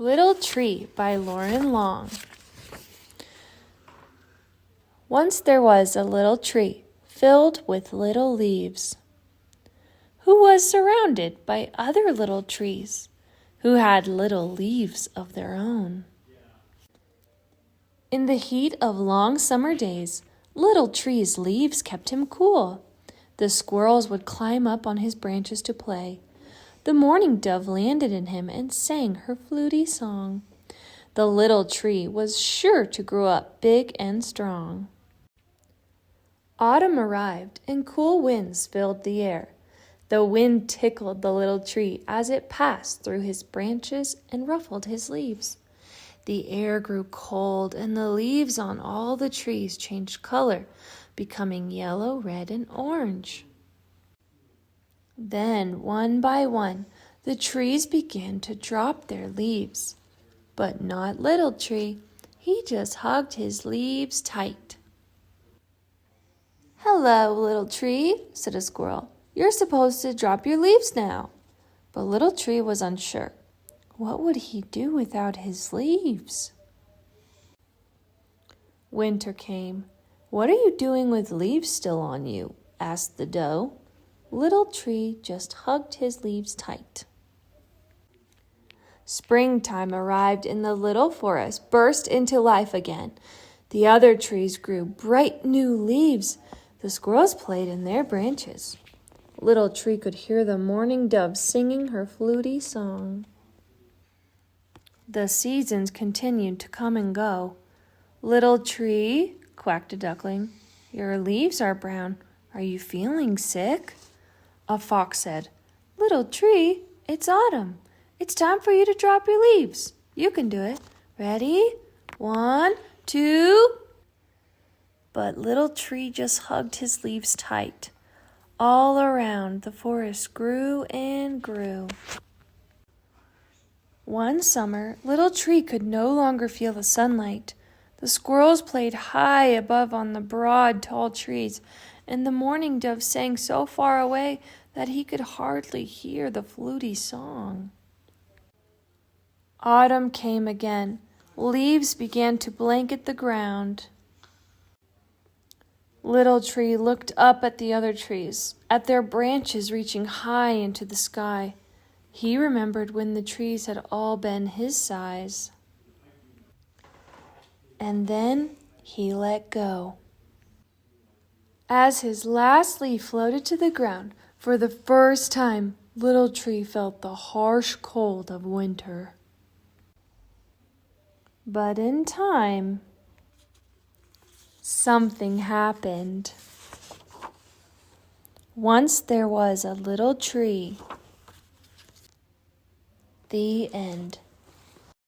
Little Tree by Lauren Long. Once there was a little tree filled with little leaves, who was surrounded by other little trees who had little leaves of their own. In the heat of long summer days, Little Tree's leaves kept him cool. The squirrels would climb up on his branches to play. The mourning dove landed in him and sang her fluty song. The little tree was sure to grow up big and strong. Autumn arrived and cool winds filled the air. The wind tickled the little tree as it passed through his branches and ruffled his leaves. The air grew cold and the leaves on all the trees changed color, becoming yellow, red, and orange. Then, one by one, the trees began to drop their leaves. But not Little Tree. He just hugged his leaves tight. "Hello, Little Tree," said a squirrel. "You're supposed to drop your leaves now." But Little Tree was unsure. What would he do without his leaves? Winter came. "What are you doing with leaves still on you?" asked the doe. Little Tree just hugged his leaves tight. Springtime arrived and the little forest burst into life again. The other trees grew bright new leaves. The squirrels played in their branches. Little Tree could hear the mourning dove singing her fluty song. The seasons continued to come and go. "Little Tree," quacked a duckling, "your leaves are brown. Are you feeling sick?" A fox said, "Little Tree, it's autumn. It's time for you to drop your leaves. You can do it. Ready? 1, 2. But Little Tree just hugged his leaves tight. All around, the forest grew and grew. One summer, Little Tree could no longer feel the sunlight. The squirrels played high above on the broad, tall trees, and the mourning dove sang so far away that he could hardly hear the fluty song. Autumn came again. Leaves began to blanket the ground. Little Tree looked up at the other trees, at their branches reaching high into the sky. He remembered when the trees had all been his size. And then he let go. As his last leaf floated to the ground, for the first time, Little Tree felt the harsh cold of winter. But in time, something happened. Once there was a little tree. The end.